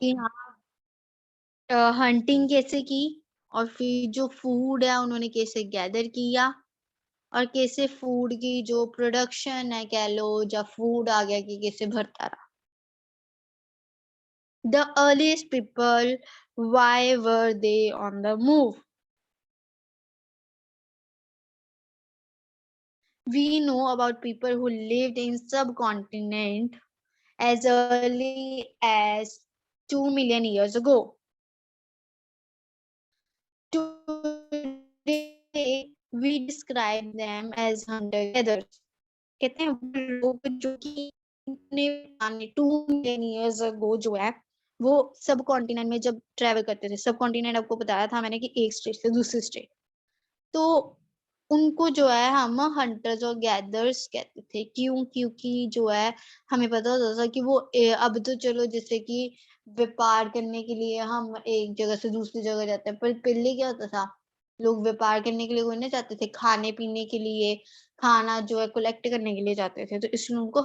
कि हाँ हंटिंग कैसे की, और फिर जो फूड है उन्होंने कैसे गैदर किया, और कैसे फूड की जो प्रोडक्शन है कह लो, जब फूड आ गया कि कैसे बढ़ता रहा। The earliest people, why were they on the move? We know about people who lived in subcontinent as early as 2 million years ago. Today, we describe them as hunter-gatherers. कहते हैं वो लोग जो कि इतने पुराने 2 मिलियन ईयर्स अगो जो है वो सब कॉन्टिनेंट में जब ट्रैवल करते थे। सब कॉन्टिनेंट आपको बताया था मैंने कि एक स्टेट से दूसरे स्टेट, तो उनको जो है हम हंटर्स और गैदर्स कहते थे। क्यों? क्योंकि जो है हमें पता होता था कि वो अब तो चलो जैसे कि व्यापार करने के लिए हम एक जगह से दूसरी जगह जाते हैं, पर पहले क्या होता था, लोग व्यापार करने के लिए कोई नहीं जाते थे, खाने पीने के लिए, खाना जो है कलेक्ट करने के लिए जाते थे, तो इसलिए उनको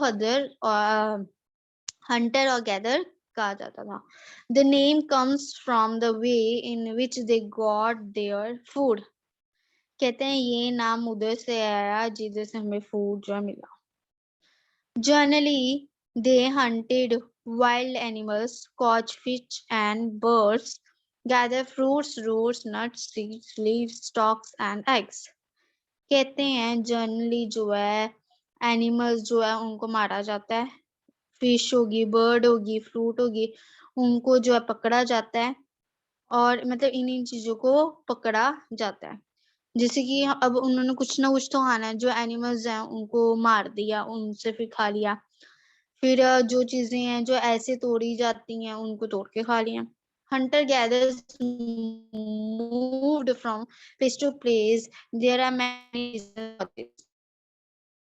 हंटर और गैदर कहा जाता था। The name comes from the way in which they got their food. कहते हैं ये नाम उधर से आया जिधर से हमें फूड जो है मिला। Generally, they hunted wild animals, caught fish and birds, gather fruits, roots, nuts, seeds, leaves, stalks and eggs. कहते हैं जनरली जो है एनिमल्स जो है उनको मारा जाता है, फिश होगी, बर्ड होगी, फ्रूट होगी, उनको जो है पकड़ा जाता है, और मतलब इन चीजों को पकड़ा जाता है। जैसे कि अब उन्होंने कुछ ना कुछ तो खाना है, जो एनिमल्स हैं उनको मार दिया, उनसे फिर खा लिया। फिर जो चीजें हैं जो ऐसे तोड़ी जाती हैं उनको तोड़ के खा लिया। Hunter gathers moved from place to place, there are many,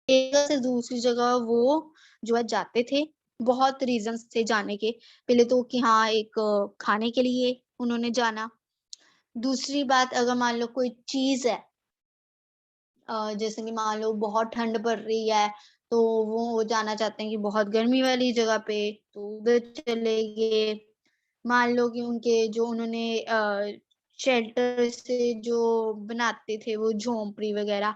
एक जगह से दूसरी जगह वो जो है जाते थे। बहुत रीजंस थे जाने के। पहले तो कि हाँ एक खाने के लिए उन्होंने जाना। दूसरी बात, अगर मान लो कोई चीज है, जैसे कि मान लो बहुत ठंड पड़ रही है, तो वो जाना चाहते हैं कि बहुत गर्मी वाली जगह पे, तो उधर चले गए। मान लो कि उनके जो उन्होंने शेल्टर से जो बनाते थे वो झोंपड़ी वगैरह,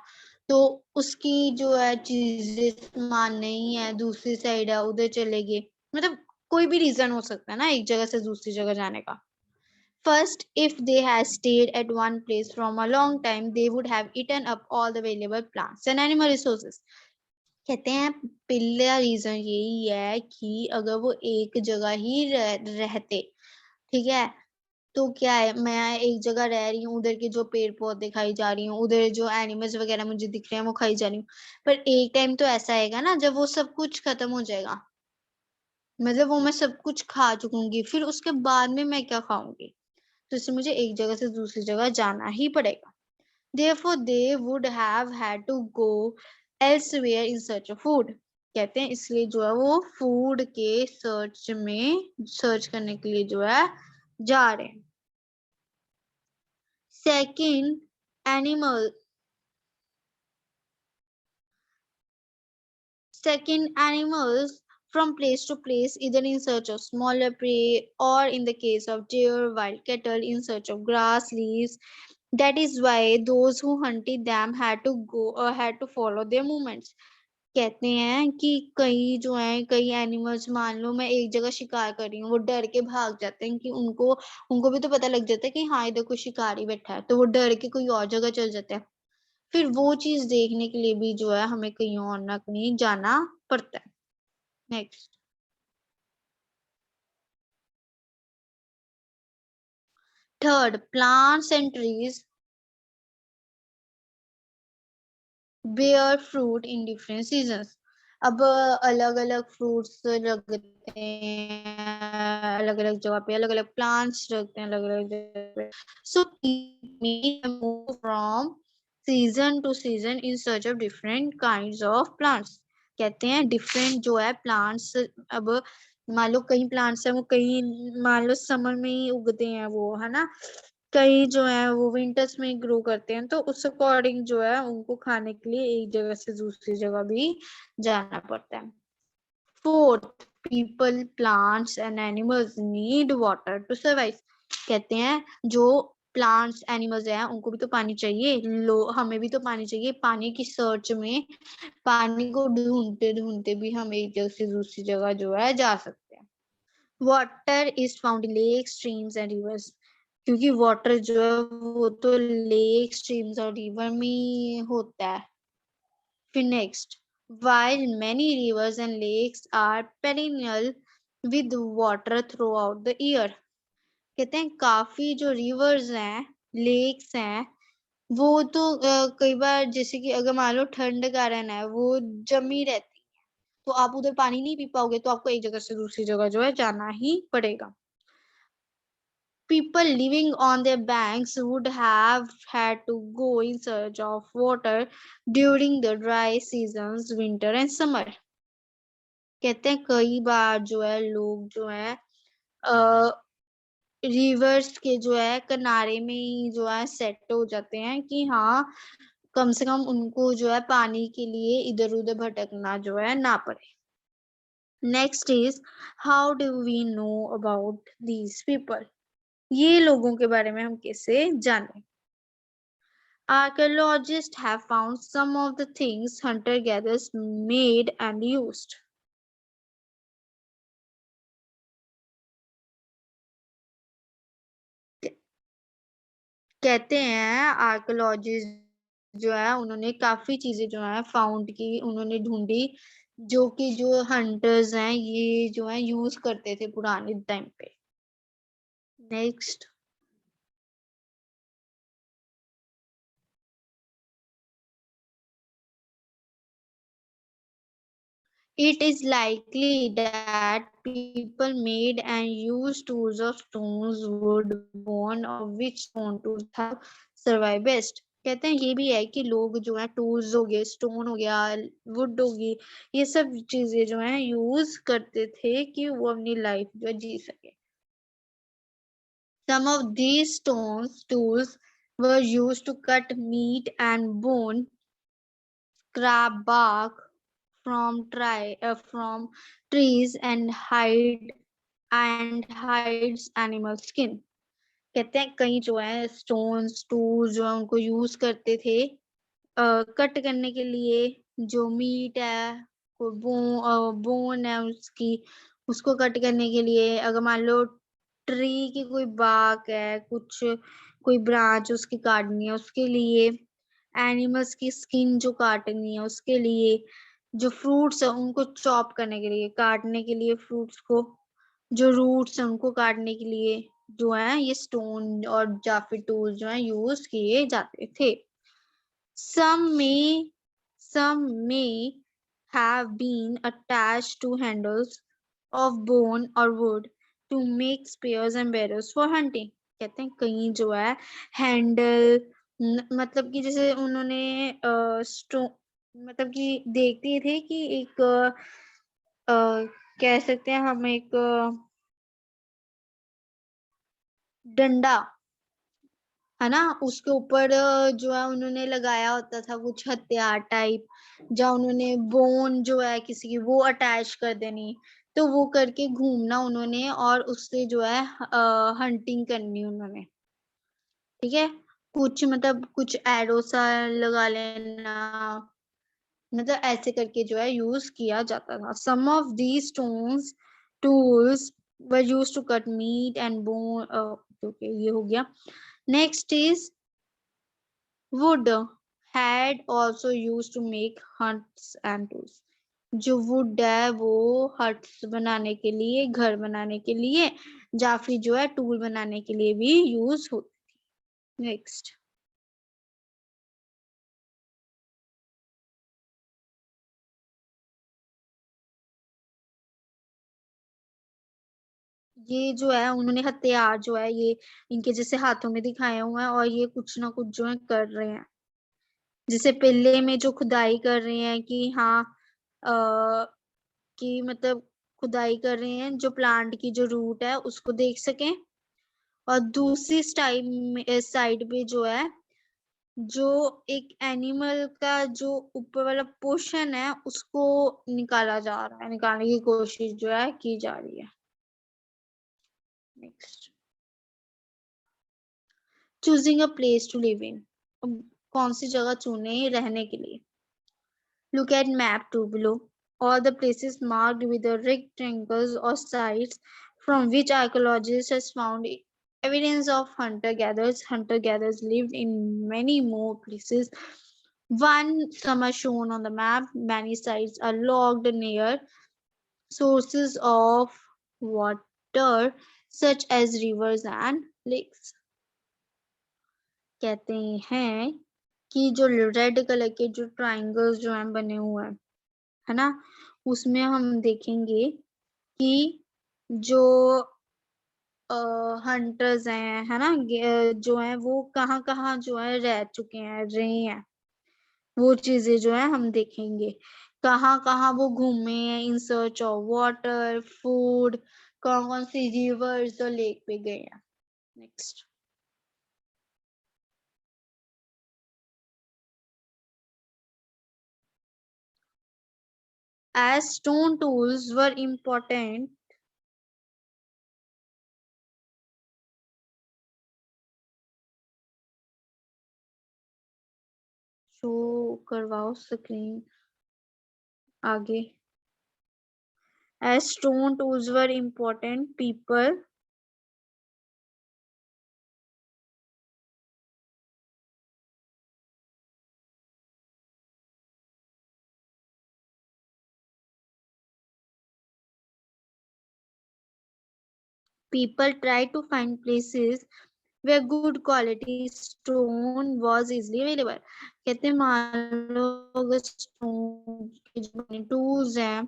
तो उसकी जो है चीजें सामान नहीं है, दूसरी साइड है, उधर चले गए। मतलब कोई भी रीजन हो सकता है ना एक जगह से दूसरी जगह जाने का। First, if they had stayed at one place from a long time, they would have eaten up all the available plants and animal resources. कहते हैं पहला रीजन यही है कि अगर वो एक जगह ही रहते, ठीक है, तो क्या है, मैं एक जगह रह रही हूँ, उधर के जो पेड़ पौधे खाई जा रही हूँ, उधर जो एनिमल्स वगैरह मुझे दिख रहे हैं वो खाई जा रही हूँ, पर एक टाइम तो ऐसा आएगा ना जब वो सब कुछ खत्म हो जाएगा, मतलब वो मैं सब कुछ खा चुकूंगी, फिर उसके बाद में मैं क्या खाऊंगी, तो इससे मुझे एक जगह से दूसरी जगह जाना ही पड़ेगा। Therefore, they would have had to go elsewhere in search of food. कहते हैं इसलिए जो है वो फूड के सर्च करने के लिए जो है जा रहे हैं। Second, animal animals from place to place, either in search of smaller prey or in the case of deer, wild cattle in search of grass, leaves. That is why those who hunted them had to follow their movements. कहते हैं कि कई जो है कई animals, मान लो मैं एक जगह शिकार कर रही हूँ, वो डर के भाग जाते हैं कि उनको उनको भी तो पता लग जाता है कि हाँ इधर कोई शिकारी बैठा है, तो वो डर के कोई और जगह चल जाते हैं। फिर वो चीज देखने के लिए भी जो है हमें कहीं और ना कहीं जाना पड़ता है। Next, third, plants and trees bear fruit in different seasons. अब अलग अलग फ्रूट्स लगते हैं अलग अलग जगह पे, अलग अलग प्लांट्स लगते हैं अलग अलग जगह पे, so move from season two season in search of different kinds of plants. कहते हैं डिफरेंट जो है प्लांट्स, अब मान लो कई प्लांट्स है वो कई मान लो समर में ही उगते हैं वो, है ना, कई जो है वो विंटर्स में ग्रो करते हैं, तो उस अकॉर्डिंग जो है उनको खाने के लिए एक जगह से दूसरी जगह भी जाना पड़ता है। Fourth, people, plants and animals need water to survive. कहते हैं जो प्लांट्स एनिमल्स हैं उनको भी तो पानी चाहिए, हमें भी तो पानी चाहिए। पानी की सर्च में, पानी को ढूंढते ढूंढते भी हम एक जगह से दूसरी जगह जो है जा सकते हैं। Water is found in lake, streams and reverse, क्योंकि वाटर जो है वो तो लेक, स्ट्रीम्स और रिवर में होता है। फिर next, while many rivers and lakes are perennial with water throughout the year, कहते हैं काफी जो रिवर्स हैं, लेक्स हैं, वो तो कई बार जैसे कि अगर मान लो ठंड का रहना है, वो जमी रहती है, तो आप उधर पानी नहीं पी पाओगे, तो आपको एक जगह से दूसरी जगह जो है जाना ही पड़ेगा। People living on their banks would have had to go in search of water during the dry seasons, winter and summer. कहते हैं कई बार जो है लोग जो है रिवर्स के जो है किनारे में ही जो है सेट हो जाते हैं कि हाँ कम से कम उनको जो है पानी के लिए इधर उधर भटकना जो है ना पड़े। Next is, how do we know about these people, ये लोगों के बारे में हम कैसे जाने। Archaeologists have found some of the things hunter-gatherers made and used. कहते हैं आर्कियोलॉजिस्ट जो है उन्होंने काफी चीजें जो है फाउंड की, उन्होंने ढूंढी, जो कि जो हंटर्स हैं ये जो है यूज करते थे पुराने टाइम पे। Next, it is likely that people made and used tools of stones, wood, bone, or which stone tools have survived best. कहते हैं ये भी है कि लोग जो है टूल्स हो गए, स्टोन हो गया, वुड होगी, ये सब चीजें जो है यूज करते थे कि वो अपनी लाइफ जो जी सके। Some of these stones tools were used to cut meat and bone, scrap bark from trees and hides animal skin. कहते हैं कई जो है स्टोन्स टूल्स जो है उनको यूज करते थे कट करने के लिए, जो मीट है, कोई बोन है उसकी, उसको कट करने के लिए। अगर मान लो ट्री की कोई बाक है, कुछ कोई ब्रांच उसकी काटनी है उसके लिए, एनिमल्स की स्किन जो काटनी है उसके लिए, जो फ्रूट्स है उनको चॉप करने के लिए, काटने के लिए फ्रूट्स को, जो रूट्स है उनको काटने के लिए जो है ये स्टोन और या फिर टूल जो है यूज किए जाते थे। Some may have been attached to handles of bone or wood to make spears and barrows for hunting. कहते हैं कहीं जो है हैंडल, मतलब कि जैसे उन्होंने मतलब कि देखते थे कि एक कह सकते हैं हम एक डंडा है ना, उसके ऊपर जो है उन्होंने लगाया होता था कुछ हथियार टाइप, जहाँ उन्होंने बोन जो है किसी की वो अटैच कर देनी, तो वो करके घूमना उन्होंने और उससे जो है हंटिंग करनी उन्होंने। ठीक है, कुछ मतलब कुछ एरो सा लगा लेना, मतलब ऐसे करके जो है यूज किया जाता था। Some of these stones tools were used to cut meat and bone. Okay, ये हो गया। Next is, wood had also used to make huts and tools. जो वुड है वो हट्स बनाने के लिए, घर बनाने के लिए, या फिर जो है टूल बनाने के लिए भी यूज होती थी। नेक्स्ट, ये जो है उन्होंने हथियार जो है ये इनके जैसे हाथों में दिखाए हुए हैं और ये कुछ ना कुछ जो है कर रहे हैं। जैसे पहले में जो खुदाई कर रहे हैं कि हाँ कि मतलब खुदाई कर रहे हैं जो प्लांट की जो रूट है उसको देख सकें, और दूसरी साइड पे जो है जो एक एनिमल का जो ऊपर वाला पोर्शन है उसको निकाला जा रहा है, निकालने की कोशिश जो है की जा रही है। Next, choosing a place to live in. अब कौन सी जगह चुने रहने के लिए? Look at map 2 below. All the places marked with the rectangles or sites from which archaeologists has found evidence of hunter-gatherers. Hunter-gatherers lived in many more places. One, some are shown on the map. Many sites are logged near sources of water, such as rivers and lakes. कहते हैं कि जो red colour के जो triangles जो हैं बने हुए हैं, है ना, उसमें हम देखेंगे कि जो हंटर्स हैं, है ना, जो है वो कहाँ कहाँ जो है रह चुके हैं, रहे हैं, वो चीजें जो है हम देखेंगे। कहाँ कहाँ वो घूमे हैं in search of water, food, कौन कौन सी रिवर्स और लेक पे गए हैं। Next, as stone tools were important, show करवाओ स्क्रीन आगे। As stone tools were important, people try to find places where good quality stone was easily available. कहते हैं मान लो अगर stone के जो बने tools हैं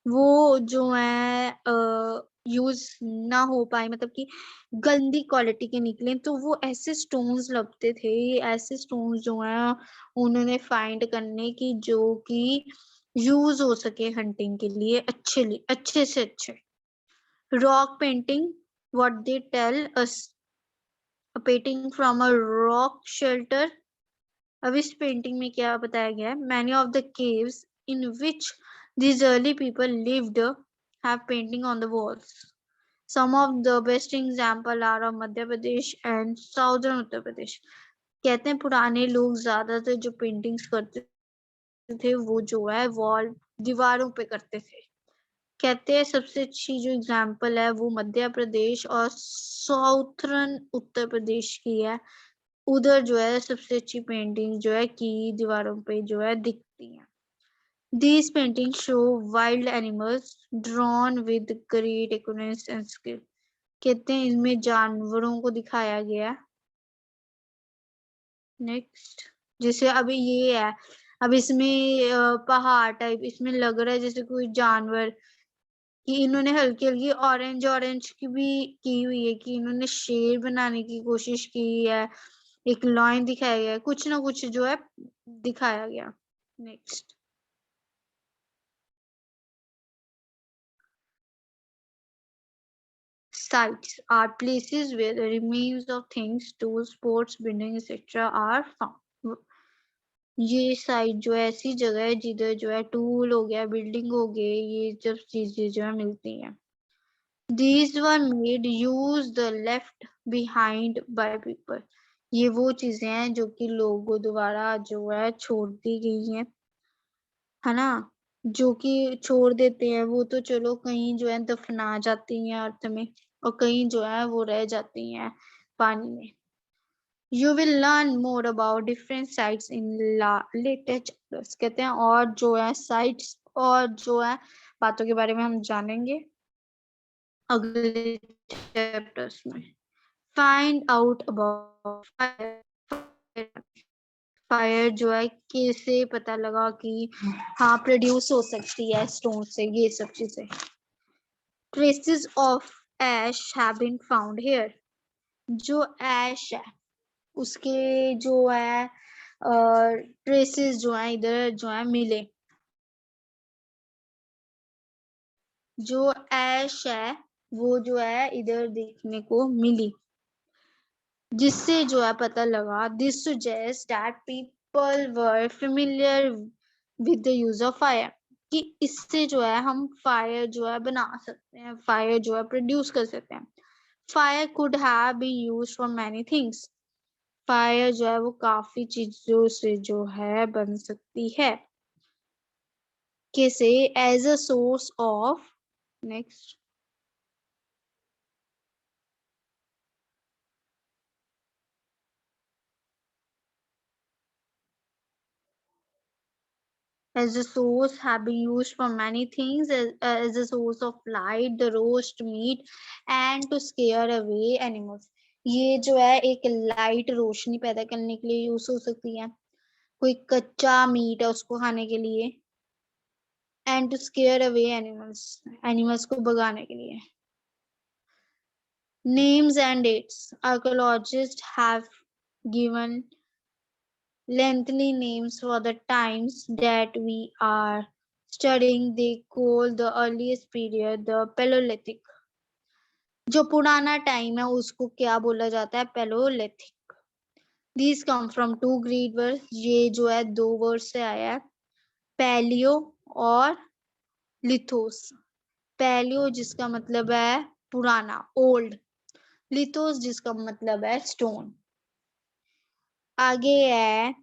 वो जो है यूज ना हो पाए, मतलब कि गंदी क्वालिटी के निकले, तो वो ऐसे स्टोन्स लगते थे, ऐसे स्टोन्स जो हैं उन्होंने फाइंड करने की जो कि यूज हो सके हंटिंग के लिए अच्छे से अच्छे। Rock painting, what they tell us, a painting from a rock shelter। अब इस पेंटिंग में क्या बताया गया है? Many of the caves in which these early people lived have painting on the walls. Some of the best example are of Madhya Pradesh and Southern Uttar Pradesh। कहते हैं पुराने लोग ज्यादातर जो पेंटिंग्स करते थे वो जो है वॉल, दीवारों पे करते थे। कहते हैं सबसे अच्छी जो एग्जाम्पल है वो मध्य प्रदेश और साउथर्न उत्तर प्रदेश की है। उधर जो है सबसे अच्छी पेंटिंग जो है की दीवारों पे जो है दिखती है। These paintings show wild animals drawn with great accuracy and skill। कहते हैं इसमें जानवरों को दिखाया गया। नेक्स्ट, जैसे अभी ये है, अब इसमें पहाड़ टाइप इसमें लग रहा है जैसे कोई जानवर, कि इन्होंने हल्की हल्की ऑरेंज ऑरेंज की भी की हुई है, कि इन्होंने शेर बनाने की कोशिश की है, एक लाइन दिखाया गया है, कुछ ना कुछ जो है दिखाया गया। Next, sites are places where the remains of things, tools, sports, buildings, etc. are found। ये साइट जो है ऐसी जगह है जिधर जो है टूल हो गया, बिल्डिंग हो गए, ये जब चीजें जो है मिलती हैं। These were made use the left behind by people। ये वो चीजें हैं जो कि लोगों द्वारा जो है छोड़ दी गई हैं, है ना, जो कि छोड़ देते हैं वो तो चलो कहीं जो है दफना जाती हैं अर्थ में, और कहीं जो है वो रह जाती हैं पानी में। You will learn more about different sites in later chapters। कहते हैं और जो है sites और जो है बातों के बारे में हम जानेंगे अगले चैप्टर्स में। Find out about fire। Fire जो है कैसे पता लगा कि हाँ प्रोड्यूस हो सकती है स्टोन से, ये सब चीजें। Traces of ash have been found here। जो एश है उसके जो है ट्रेसेस जो है इधर जो है मिले। जो ऐश है वो जो है इधर देखने को मिली। जिससे जो है पता लगा this suggest that people were familiar with the use of fire, कि इससे जो है हम फायर जो है बना सकते हैं, फायर जो है प्रोड्यूस कर सकते हैं। Fire could have been used for many things, fire जो है वो काफी चीजों से जो है बन सकती है। कैसे? As a source of, next, as a source have been used for many things, as a source of light, the roast meat and to scare away animals। ये जो है एक लाइट रोशनी पैदा करने के लिए यूज हो सकती है, कोई कच्चा मीट है उसको खाने के लिए, and to scare away animals, एनिमल्स को भगाने के लिए। Names and dates, archaeologists have given lengthy names for the times that we are studying. They call the earliest period the Paleolithic। जो पुराना टाइम है उसको क्या बोला जाता है? Paleolithic। These come from two Greek words, ये जो है दो वर्ड से आया है, पैलियो और लिथोस। पैलियो जिसका मतलब है पुराना, ओल्ड, लिथोस जिसका मतलब है स्टोन। आगे है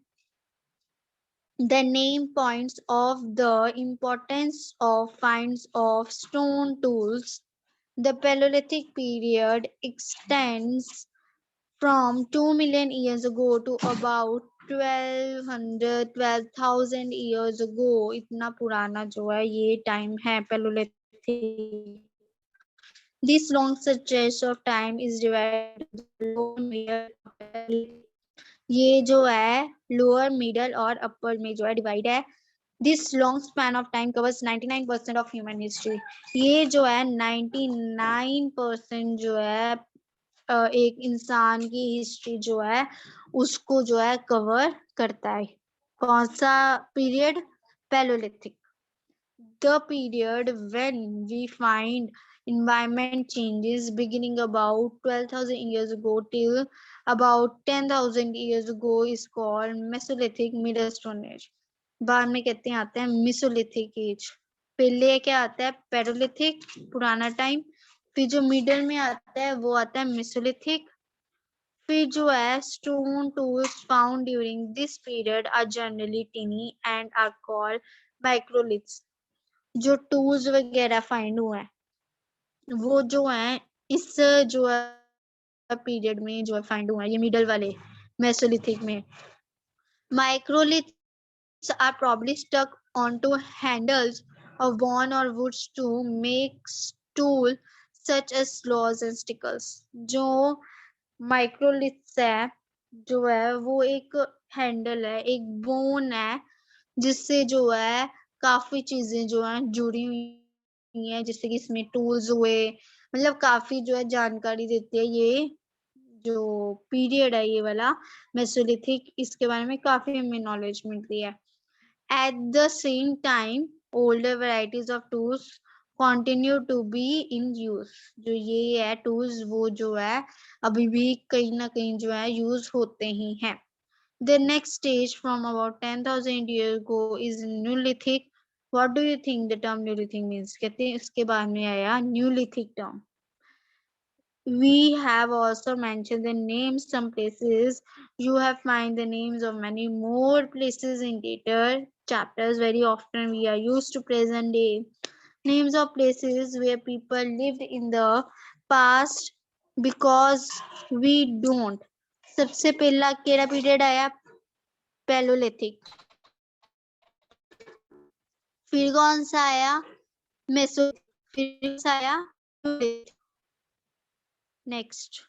the name points of the importance of finds of stone tools. The Paleolithic period extends from 2 million years ago to about 12,000 years ago। इतना पुराना जो है ये टाइम है Paleolithic। This long stretch of time is divided into the lower, middle, upper। ये जो है lower, middle और अपर में जो है डिवाइड है। This long span of time covers 99% of human history। ये जो है 99% जो है एक इंसान की हिस्ट्री जो है उसको जो है कवर करता है। कौन सा period? Palaeolithic. The period when we find environment changes beginning about 12,000 years ago till about 10,000 years ago is called Mesolithic, Middle Stone Age। बाद में कहते हैं आते हैं Mesolithic Age। पहले क्या आता है? Paleolithic, पुराना टाइम, फिर जो मिडल में आता है वो आता है Mesolithic, फिर जो है stone tools found during this period are generally tiny and are called microliths। जो टूल्स वगैरह फाइंड हुए हैं वो जो है इस जो है पीरियड में जो है फाइंड हुआ है, ये मिडल वाले मेसोलिथिक में। Microliths are probably stuck onto handles of bone or woods to make tool such as saws and stickles। जो माइक्रोलिथ्स है जो है वो एक हैंडल है, एक बोन है जिससे जो है काफी चीजें जो है जुड़ी हुई है, जैसे कि इसमें टूल्स हुए, मतलब काफी जो है जानकारी देती है ये जो पीरियड है ये वाला मेसोलिथिक, इसके बारे में काफी हमें नॉलेज मिलती है। At the same time older varieties of tools continue to be in use। जो ये है टूल्स वो जो है अभी भी कहीं ना कहीं जो है यूज होते ही हैं। The next stage from about 10,000 years ago is Neolithic। What do you think the term Neolithic means? कहते हैं इसके बाद में आया Neolithic term। We have also mentioned the names some places. You have find the names of many more places in later chapters. Very often we are used to present day names of places where people lived in the past because we don't। सबसे पहला केड़ा period आया? Palaeolithic. फिर कौन सा आया? Meso. फिर कौन सा आया? नेक्स्ट